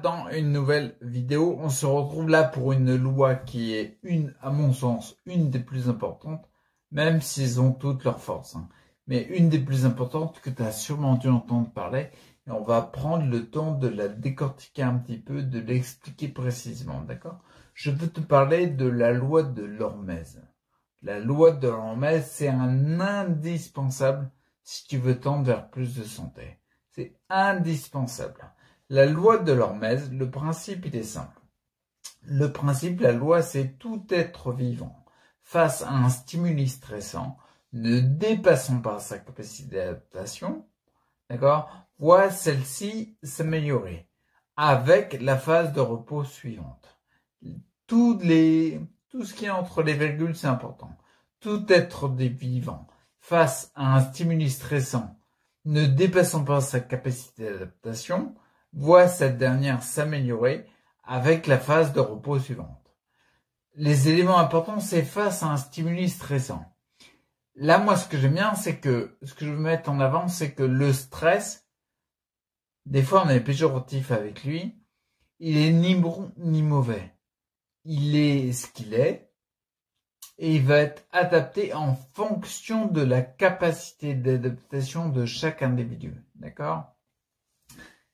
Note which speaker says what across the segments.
Speaker 1: dans une nouvelle vidéo. On se retrouve là pour une loi qui est à mon sens, une des plus importantes, même s'ils ont toutes leurs forces. Mais une des plus importantes que tu as sûrement dû entendre parler. Et on va prendre le temps de la décortiquer un petit peu, de l'expliquer précisément, d'accord? Je veux te parler de la loi de l'Hormèse. La loi de l'Hormèse, c'est un indispensable si tu veux tendre vers plus de santé. C'est indispensable. La loi de l'Hormèse, le principe, il est simple. Le principe, la loi, c'est tout être vivant face à un stimuli stressant, ne dépassant pas sa capacité d'adaptation, d'accord, voit celle-ci s'améliorer avec la phase de repos suivante. Tout ce qui est entre les virgules, c'est important. Tout être vivant face à un stimuli stressant, ne dépassant pas sa capacité d'adaptation, voit cette dernière s'améliorer avec la phase de repos suivante. Les éléments importants, c'est face à un stimuli stressant. Là, moi, ce que j'aime bien, ce que je veux mettre en avant, c'est que le stress, des fois, on est péjoratif avec lui, il est ni bon ni mauvais. Il est ce qu'il est, et il va être adapté en fonction de la capacité d'adaptation de chaque individu, d'accord?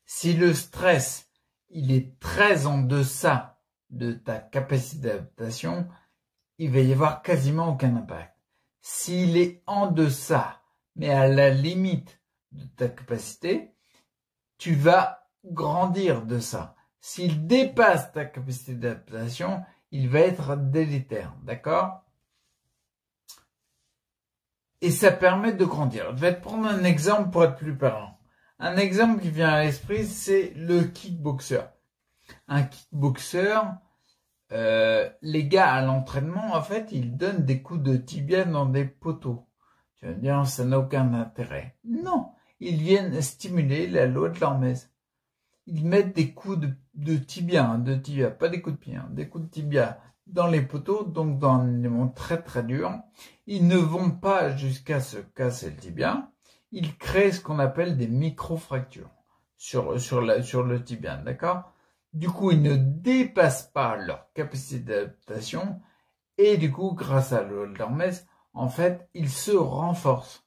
Speaker 1: Si le stress, il est très en deçà de ta capacité d'adaptation, il va y avoir quasiment aucun impact. S'il est en deçà, mais à la limite de ta capacité, tu vas grandir de ça. S'il dépasse ta capacité d'adaptation, il va être délétère, d'accord? Et ça permet de grandir. Je vais te prendre un exemple pour être plus parlant. Un exemple qui vient à l'esprit, c'est le kickboxer. Un kickboxer, les gars à l'entraînement, en fait, ils donnent des coups de tibia dans des poteaux. Tu vas me dire, ça n'a aucun intérêt. Non, ils viennent stimuler la loi de l'Hormèse. Ils mettent des coups de tibia, pas des coups de pied, des coups de tibia dans les poteaux, donc dans un élément très très dur. Ils ne vont pas jusqu'à se casser le tibia. Ils créent ce qu'on appelle des micro-fractures sur le tibia, d'accord? Du coup, ils ne dépassent pas leur capacité d'adaptation et du coup, grâce à l'Hormèse, en fait, ils se renforcent.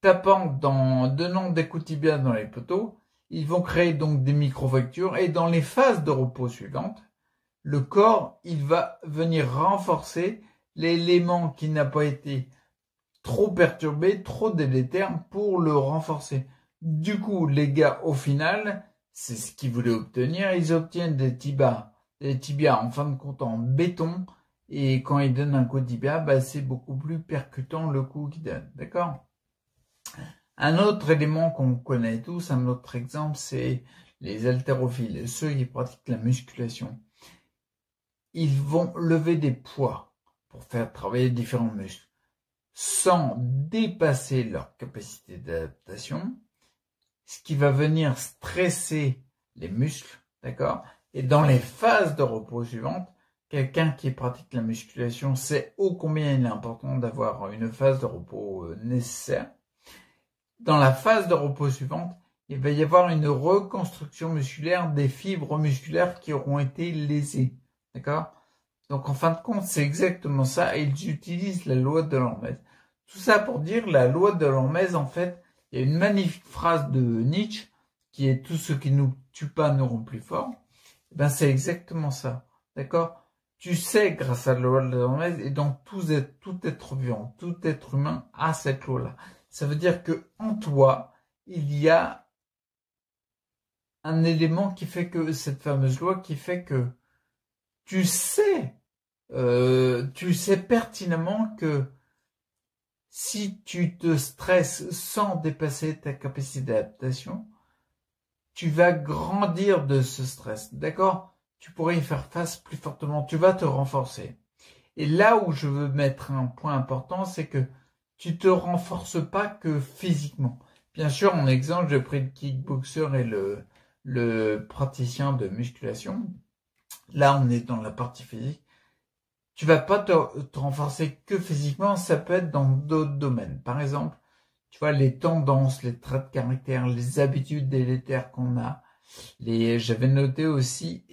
Speaker 1: Donnant des coups de tibia dans les poteaux, ils vont créer donc des micro-fractures et dans les phases de repos suivantes, le corps, il va venir renforcer l'élément qui n'a pas été trop perturbé, trop délétère pour le renforcer. Du coup, les gars, au final, c'est ce qu'ils voulaient obtenir. Ils obtiennent des tibias en fin de compte en béton. Et quand ils donnent un coup de tibia, c'est beaucoup plus percutant le coup qu'ils donnent. D'accord? Un autre élément qu'on connaît tous, un autre exemple, c'est les haltérophiles, ceux qui pratiquent la musculation. Ils vont lever des poids pour faire travailler différents muscles sans dépasser leur capacité d'adaptation, ce qui va venir stresser les muscles, d'accord? Et dans les phases de repos suivantes, quelqu'un qui pratique la musculation sait ô combien il est important d'avoir une phase de repos nécessaire. Dans la phase de repos suivante, il va y avoir une reconstruction musculaire des fibres musculaires qui auront été lésées, d'accord? Donc, en fin de compte, c'est exactement ça. Et ils utilisent la loi de l'Hormèse. Tout ça pour dire, la loi de l'Hormèse, en fait, il y a une magnifique phrase de Nietzsche, qui est tout ce qui nous tue pas nous rend plus forts. C'est exactement ça. D'accord? Tu sais, grâce à la loi de l'Hormèse, et donc tout être vivant, tout être humain a cette loi-là. Ça veut dire que en toi, il y a un élément qui fait que, cette fameuse loi qui fait que tu sais pertinemment que si tu te stresses sans dépasser ta capacité d'adaptation, tu vas grandir de ce stress, d'accord? Tu pourrais y faire face plus fortement, tu vas te renforcer. Et là où je veux mettre un point important, c'est que tu te renforces pas que physiquement. Bien sûr, en exemple, j'ai pris le kickboxer et le praticien de musculation. Là, on est dans la partie physique. Tu vas pas te renforcer que physiquement, ça peut être dans d'autres domaines. Par exemple, tu vois, les tendances, les traits de caractère, les habitudes délétères qu'on a, J'avais noté aussi,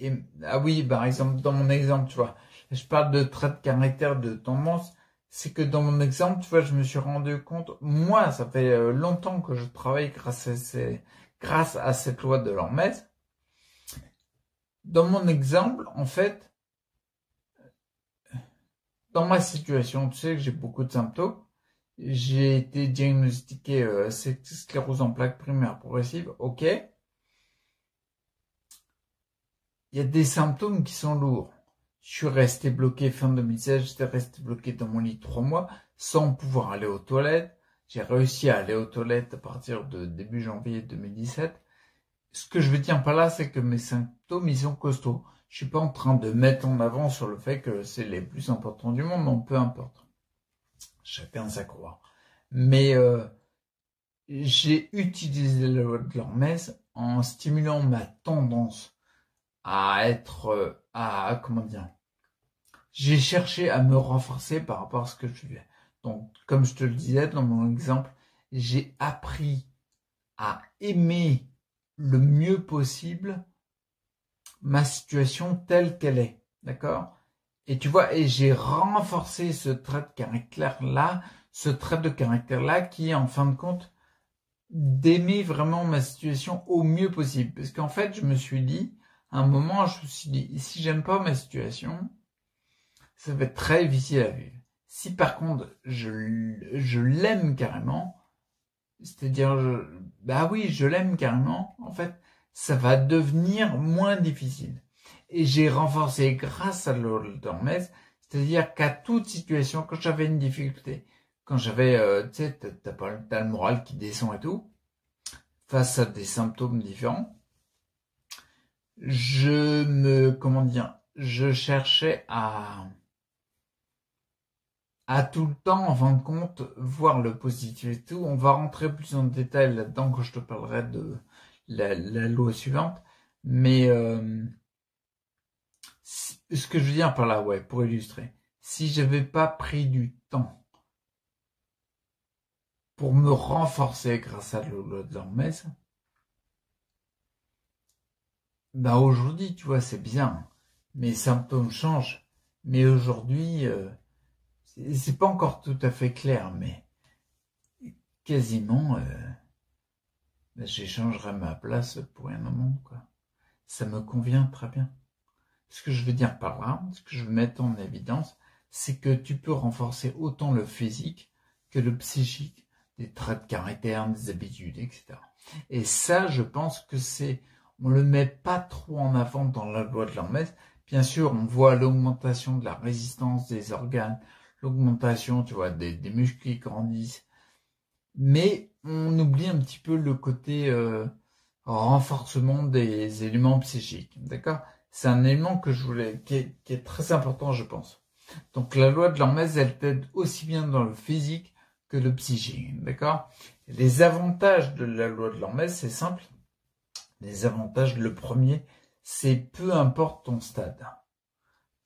Speaker 1: ah oui, par exemple, dans mon exemple, tu vois, je parle de traits de caractère, de tendance, c'est que dans mon exemple, tu vois, je me suis rendu compte, moi, ça fait longtemps que je travaille grâce à cette loi de l'Hormèse. Dans mon exemple, en fait, dans ma situation, tu sais que j'ai beaucoup de symptômes. J'ai été diagnostiqué sclérose en plaques primaire progressive, ok. Il y a des symptômes qui sont lourds. Je suis resté bloqué fin 2016, j'étais resté bloqué dans mon lit 3 mois sans pouvoir aller aux toilettes. J'ai réussi à aller aux toilettes à partir de début janvier 2017. Ce que je veux dire par là, c'est que mes symptômes, ils sont costauds. Je suis pas en train de mettre en avant sur le fait que c'est les plus importants du monde, non, peu importe. Chacun sa croix. Mais j'ai utilisé la loi de l'Hormèse en stimulant ma tendance à être, comment dire, j'ai cherché à me renforcer par rapport à ce que je vivais. Donc, comme je te le disais dans mon exemple, j'ai appris à aimer le mieux possible ma situation telle qu'elle est. D'accord? Et tu vois, et j'ai renforcé ce trait de caractère-là, qui est en fin de compte d'aimer vraiment ma situation au mieux possible. Parce qu'en fait, je me suis dit, à un moment, je me suis dit, si j'aime pas ma situation, ça va être très difficile à vivre. Si par contre, je l'aime carrément, c'est-à-dire, bah oui, je l'aime carrément, en fait, ça va devenir moins difficile. Et j'ai renforcé grâce à l'Hormèse, c'est-à-dire qu'à toute situation, quand j'avais une difficulté, quand j'avais, tu sais, t'as le moral qui descend et tout, face à des symptômes différents, je cherchais à tout le temps, en fin de compte, voir le positif et tout. On va rentrer plus en détail là-dedans quand je te parlerai de la loi suivante. Mais ce que je veux dire par là, ouais, pour illustrer, si j'avais pas pris du temps pour me renforcer grâce à la loi de l'Hormèse, bah aujourd'hui, tu vois, c'est bien. Mes symptômes changent. Mais aujourd'hui, c'est pas encore tout à fait clair, mais quasiment, j'échangerai ma place pour un moment, quoi. Ça me convient très bien. Ce que je veux dire par là, ce que je veux mettre en évidence, c'est que tu peux renforcer autant le physique que le psychique, des traits de caractère, des habitudes, etc. Et ça, je pense que on le met pas trop en avant dans la loi de l'Hormèse. Bien sûr, on voit l'augmentation de la résistance des organes, l'augmentation, tu vois, des muscles qui grandissent, mais on oublie un petit peu le côté renforcement des éléments psychiques, d'accord? C'est un élément qui est très important, je pense. Donc la loi de l'Hormèse, elle t'aide aussi bien dans le physique que le psychique, d'accord? Les avantages de la loi de l'Hormèse, c'est simple. Les avantages, le premier, c'est peu importe ton stade,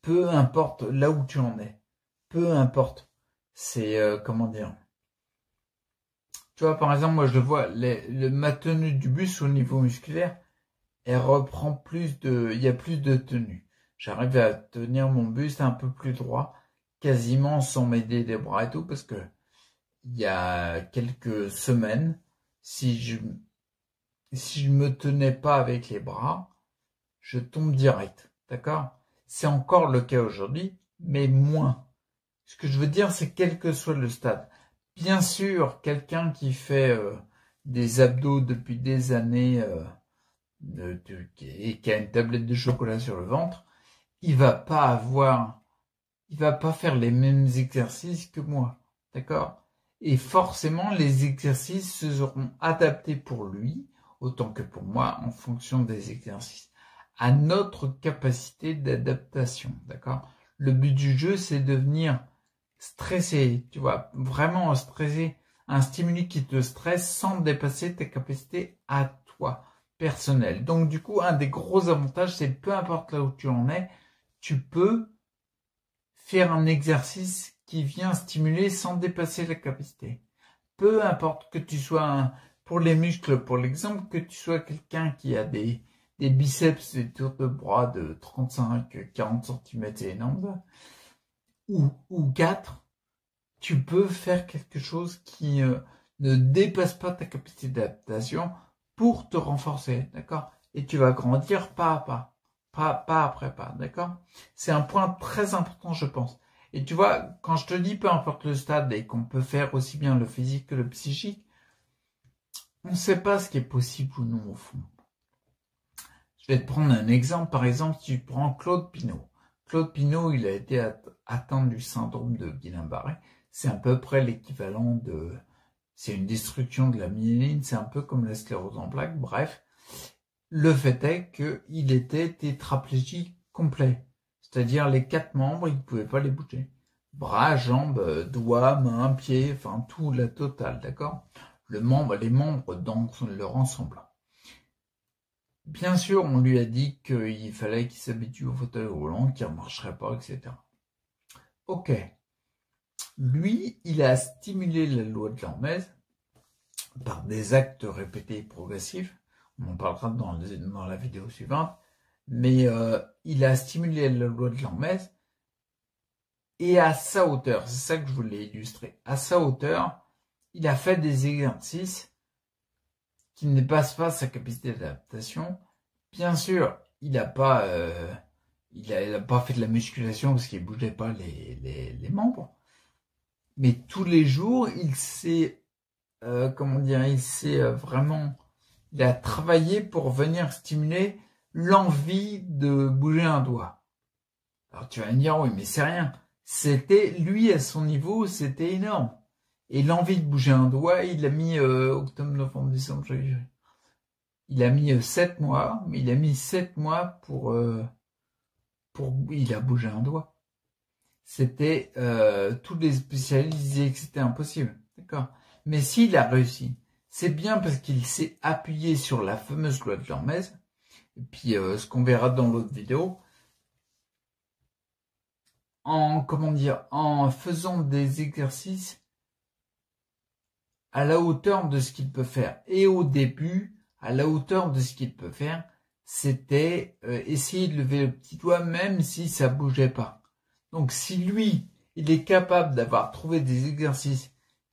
Speaker 1: peu importe là où tu en es, peu importe. C'est comment dire? Tu vois, par exemple, moi je le vois, ma tenue du bus au niveau musculaire, elle reprend il y a plus de tenue. J'arrive à tenir mon buste un peu plus droit, quasiment sans m'aider des bras et tout, parce que il y a quelques semaines, si je me tenais pas avec les bras, je tombe direct, d'accord? C'est encore le cas aujourd'hui, mais moins. Ce que je veux dire, c'est quel que soit le stade. Bien sûr, quelqu'un qui fait des abdos depuis des années et qui a une tablette de chocolat sur le ventre, il va pas faire les mêmes exercices que moi, d'accord? Et forcément, les exercices se seront adaptés pour lui, autant que pour moi, en fonction des exercices, à notre capacité d'adaptation, d'accord? Le but du jeu, c'est de venir stressé, tu vois, vraiment stressé, un stimuli qui te stresse sans dépasser tes capacités à toi, personnelles. Donc du coup, un des gros avantages, c'est peu importe là où tu en es, tu peux faire un exercice qui vient stimuler sans dépasser la capacité. Peu importe que tu sois pour les muscles, pour l'exemple, que tu sois quelqu'un qui a des des biceps, des tours de bras de 35-40 cm, c'est énorme, ou 4, tu peux faire quelque chose qui ne dépasse pas ta capacité d'adaptation pour te renforcer, d'accord? Et tu vas grandir pas à pas, pas après pas, d'accord? C'est un point très important, je pense. Et tu vois, quand je te dis peu importe le stade et qu'on peut faire aussi bien le physique que le psychique, on ne sait pas ce qui est possible ou non au fond. Je vais te prendre un exemple. Par exemple, si tu prends Claude Pinault. Claude Pinault, il a été atteint du syndrome de Guillain-Barré. C'est à peu près l'équivalent de... C'est une destruction de la myéline, c'est un peu comme la sclérose en plaques. Bref, le fait est qu'il était tétraplégique complet. C'est-à-dire les 4 membres, il ne pouvait pas les bouger. Bras, jambes, doigts, mains, pieds, enfin tout, la totale, d'accord? Les membres dans leur ensemble. Bien sûr, on lui a dit qu'il fallait qu'il s'habitue au fauteuil roulant, qu'il ne marcherait pas, etc. Ok. Lui, il a stimulé la loi de l'Hormèse par des actes répétés et progressifs. On en parlera dans la vidéo suivante. Mais il a stimulé la loi de l'Hormèse et à sa hauteur, c'est ça que je voulais illustrer, à sa hauteur, il a fait des exercices qui ne dépassent pas sa capacité d'adaptation. Bien sûr, il n'a pas fait de la musculation parce qu'il ne bougeait pas les membres. Mais tous les jours, il s'est, il a travaillé pour venir stimuler l'envie de bouger un doigt. Alors tu vas me dire, oui, mais c'est rien. C'était, lui, à son niveau, c'était énorme. Et l'envie de bouger un doigt, il a mis octobre, novembre, décembre, janvier. Il a mis 7 mois, mais il a mis 7 mois il a bougé un doigt. C'était, tous les spécialistes disaient que c'était impossible. D'accord? Mais s'il a réussi, c'est bien parce qu'il s'est appuyé sur la fameuse loi de l'Hormèse. Et puis, ce qu'on verra dans l'autre vidéo, en faisant des exercices à la hauteur de ce qu'il peut faire. Et au début, à la hauteur de ce qu'il peut faire, c'était essayer de lever le petit doigt même si ça bougeait pas. Donc si lui, il est capable d'avoir trouvé des exercices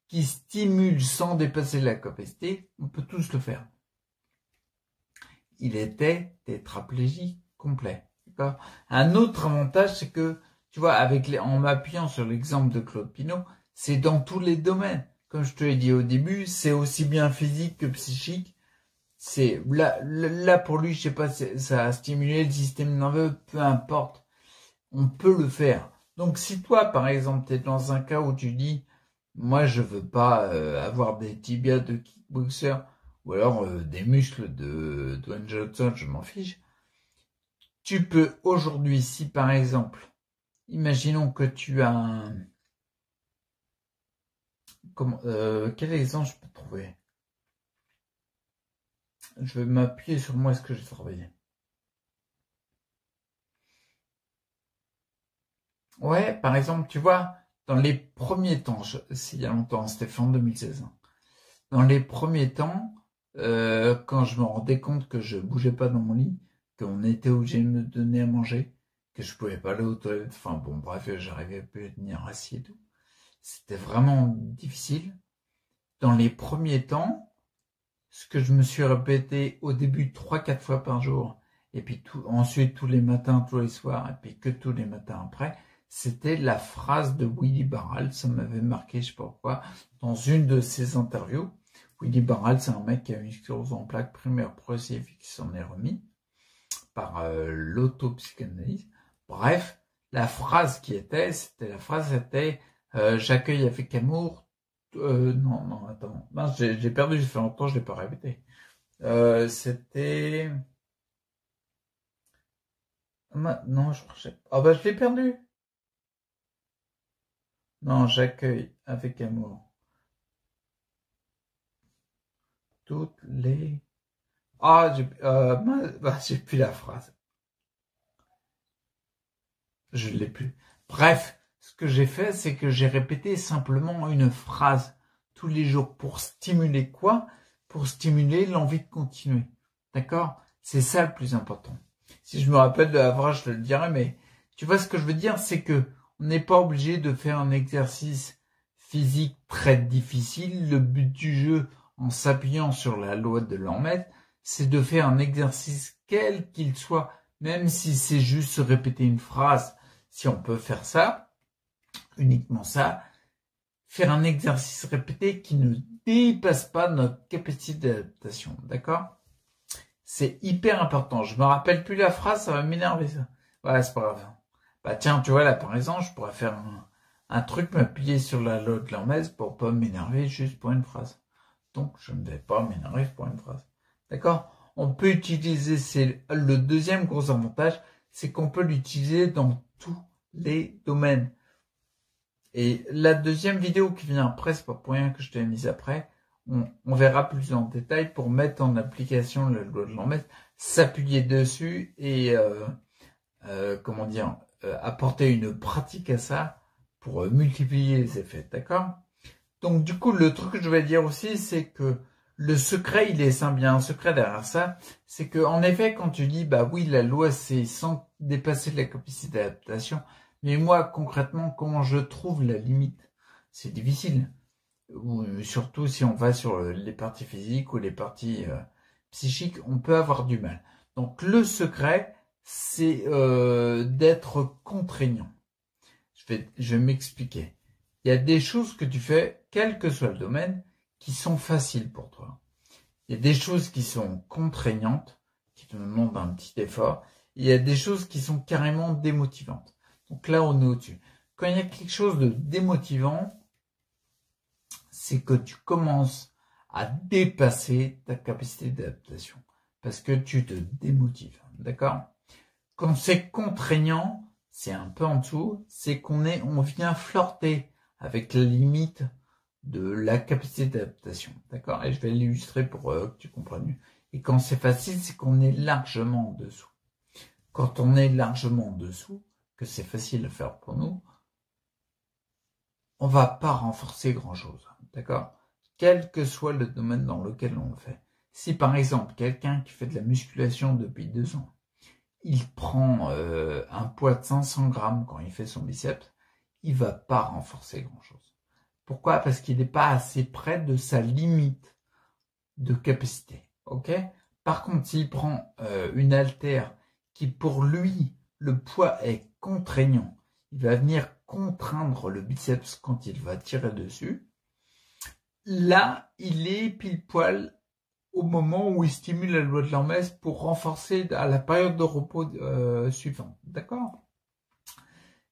Speaker 1: qui stimulent sans dépasser la capacité, on peut tous le faire. Il était tétraplégique complet. D'accord ? Un autre avantage, c'est que, tu vois, en m'appuyant sur l'exemple de Claude Pinault, c'est dans tous les domaines. Comme je te l'ai dit au début, c'est aussi bien physique que psychique. C'est là pour lui, je sais pas, ça a stimulé le système nerveux, peu importe. On peut le faire. Donc si toi, par exemple, tu es dans un cas où tu dis, moi je veux pas avoir des tibias de kickboxer ou alors des muscles de Dwayne Johnson, je m'en fiche. Tu peux aujourd'hui, si par exemple, imaginons que tu as quel exemple je peux trouver? Je vais m'appuyer sur moi, ce que j'ai travaillé. Ouais, par exemple, tu vois, dans les premiers temps, il y a longtemps, c'était fin 2016. Hein. Dans les premiers temps, quand je me rendais compte que je bougeais pas dans mon lit, qu'on était obligé de me donner à manger, que je pouvais pas aller aux toilettes, enfin bon, bref, j'arrivais plus à tenir assis et tout. C'était vraiment difficile. Dans les premiers temps, ce que je me suis répété au début 3-4 fois par jour, et puis ensuite tous les matins, tous les soirs, et puis que tous les matins après, c'était la phrase de Willy Barral, ça m'avait marqué, je sais pas pourquoi, dans une de ses interviews. Willy Barral, c'est un mec qui a une sclérose en plaques primaire progressive et qui s'en est remis par l'autopsychanalyse. Bref, la phrase c'était j'accueille avec amour. Non, attends. Mince, j'ai perdu, j'ai fait longtemps, je l'ai pas répété. C'était... Non, je crois... Ah bah, je l'ai perdu. Non, j'accueille avec amour toutes les... Ah, j'ai plus la phrase. Je l'ai plus. Bref, ce que j'ai fait, c'est que j'ai répété simplement une phrase tous les jours pour stimuler quoi? Pour stimuler l'envie de continuer. D'accord? C'est ça le plus important. Si je me rappelle de la phrase, je te le dirai, mais tu vois ce que je veux dire, c'est que on n'est pas obligé de faire un exercice physique très difficile. Le but du jeu, en s'appuyant sur la loi de L'Hermite, c'est de faire un exercice quel qu'il soit, même si c'est juste se répéter une phrase. Si on peut faire ça, uniquement ça, faire un exercice répété qui ne dépasse pas notre capacité d'adaptation, d'accord? C'est hyper important. Je me rappelle plus la phrase, ça va m'énerver ça. Ouais, c'est pas grave. Bah tiens, tu vois là par exemple, je pourrais faire un truc, m'appuyer sur la loi de L'Hermite pour pas m'énerver juste pour une phrase. Donc je ne vais pas m'énerver pour une phrase. D'accord? On peut utiliser, c'est le deuxième gros avantage, c'est qu'on peut l'utiliser dans tous les domaines. Et la deuxième vidéo qui vient après, c'est pas pour rien que je t'ai mise après, on verra plus en détail pour mettre en application la loi de L'Hermite, s'appuyer dessus et comment dire, apporter une pratique à ça pour multiplier les effets, d'accord? Donc du coup, le truc que je vais dire aussi, c'est que le secret, il est simple, bien un secret derrière ça, c'est que en effet, quand tu dis, bah oui, la loi, c'est sans dépasser la capacité d'adaptation, mais moi, concrètement, comment je trouve la limite? C'est difficile. Ou surtout si on va sur les parties physiques ou les parties psychiques, on peut avoir du mal. Donc le secret, c'est d'être contraignant. Je vais m'expliquer. Il y a des choses que tu fais, quel que soit le domaine, qui sont faciles pour toi. Il y a des choses qui sont contraignantes, qui te demandent un petit effort. Et il y a des choses qui sont carrément démotivantes. Donc là, on est au-dessus. Quand il y a quelque chose de démotivant, c'est que tu commences à dépasser ta capacité d'adaptation. Parce que tu te démotives. D'accord? Quand c'est contraignant, c'est un peu en dessous, c'est on vient flirter avec la limite de la capacité d'adaptation. D'accord? Et je vais l'illustrer pour que tu comprennes mieux. Et quand c'est facile, c'est qu'on est largement en dessous. Quand on est largement en dessous, que c'est facile à faire pour nous, on va pas renforcer grand chose. D'accord? Quel que soit le domaine dans lequel on le fait. Si par exemple, quelqu'un qui fait de la musculation depuis 2 ans, il prend un poids de 500 grammes quand il fait son biceps, il va pas renforcer grand chose. Pourquoi? Parce qu'il n'est pas assez près de sa limite de capacité. Ok? Par contre, s'il prend une haltère qui pour lui, le poids est contraignant, il va venir contraindre le biceps quand il va tirer dessus. Là, il est pile poil au moment où il stimule la loi de L'Hermite pour renforcer à la période de repos suivante. D'accord?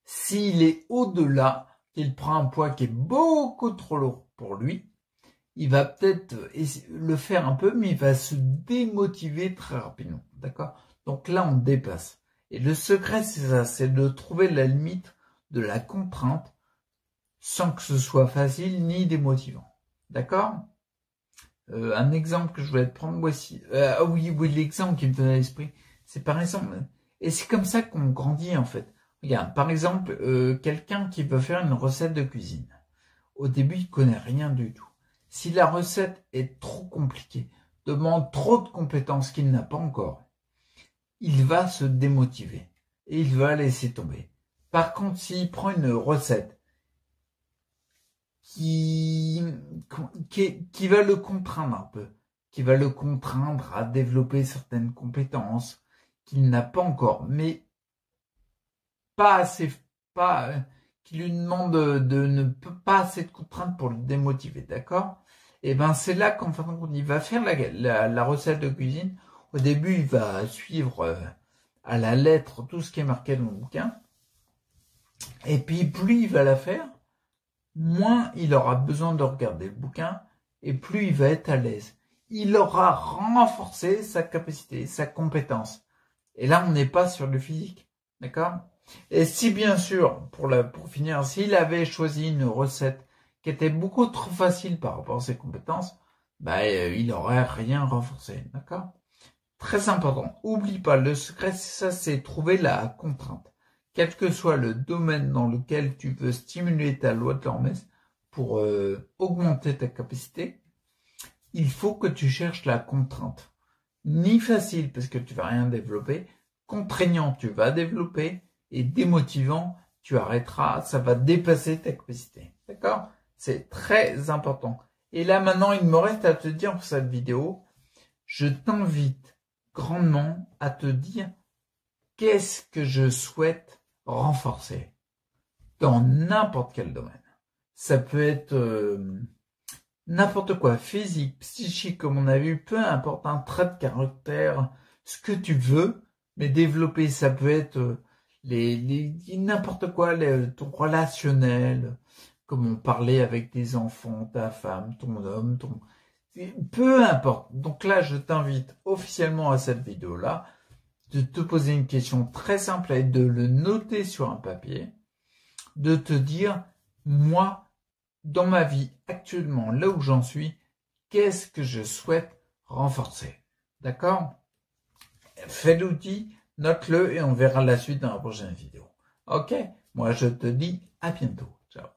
Speaker 1: S'il est au-delà, qu'il prend un poids qui est beaucoup trop lourd pour lui, il va peut-être le faire un peu, mais il va se démotiver très rapidement. D'accord? Donc là, on dépasse. Et le secret, c'est ça, c'est de trouver la limite de la contrainte sans que ce soit facile ni démotivant. D'accord? Un exemple que je voulais te prendre, voici. Oui, l'exemple qui me venait à l'esprit, c'est par exemple, et c'est comme ça qu'on grandit en fait. Regarde, par exemple, quelqu'un qui veut faire une recette de cuisine. Au début, il connaît rien du tout. Si la recette est trop compliquée, demande trop de compétences qu'il n'a pas encore, il va se démotiver et il va laisser tomber. Par contre, s'il prend une recette qui va le contraindre un peu, qui va le contraindre à développer certaines compétences qu'il n'a pas encore, mais pas assez, qui lui demande de ne pas assez de contraintes pour le démotiver, d'accord? Et ben c'est là qu'en fin de compte, il va faire la recette de cuisine. Au début, il va suivre à la lettre tout ce qui est marqué dans le bouquin. Et puis plus il va la faire, moins il aura besoin de regarder le bouquin et plus il va être à l'aise. Il aura renforcé sa capacité, sa compétence. Et là, on n'est pas sur le physique, d'accord? Et si bien sûr, pour finir, s'il avait choisi une recette qui était beaucoup trop facile par rapport à ses compétences, bah, il n'aurait rien renforcé, d'accord? Très important. Oublie pas, le secret, c'est ça, c'est trouver la contrainte. Quel que soit le domaine dans lequel tu veux stimuler ta loi de L'Hermite pour augmenter ta capacité, il faut que tu cherches la contrainte. ni facile parce que tu vas rien développer, contraignant, tu vas développer, et démotivant, tu arrêteras, ça va dépasser ta capacité. D'accord? C'est très important. Et là, maintenant, il me reste à te dire pour cette vidéo, je t'invite grandement à te dire qu'est-ce que je souhaite renforcer dans n'importe quel domaine. Ça peut être n'importe quoi, physique, psychique, comme on a vu, peu importe, un trait de caractère, ce que tu veux, mais développer, ça peut être n'importe quoi, ton relationnel, comme on parlait avec des enfants, ta femme, ton homme, peu importe. Donc là, je t'invite officiellement à cette vidéo-là de te poser une question très simple et de le noter sur un papier, de te dire, moi, dans ma vie actuellement, là où j'en suis, qu'est-ce que je souhaite renforcer? D'accord? Fais l'outil, note-le et on verra la suite dans la prochaine vidéo. Ok? Moi, je te dis à bientôt. Ciao.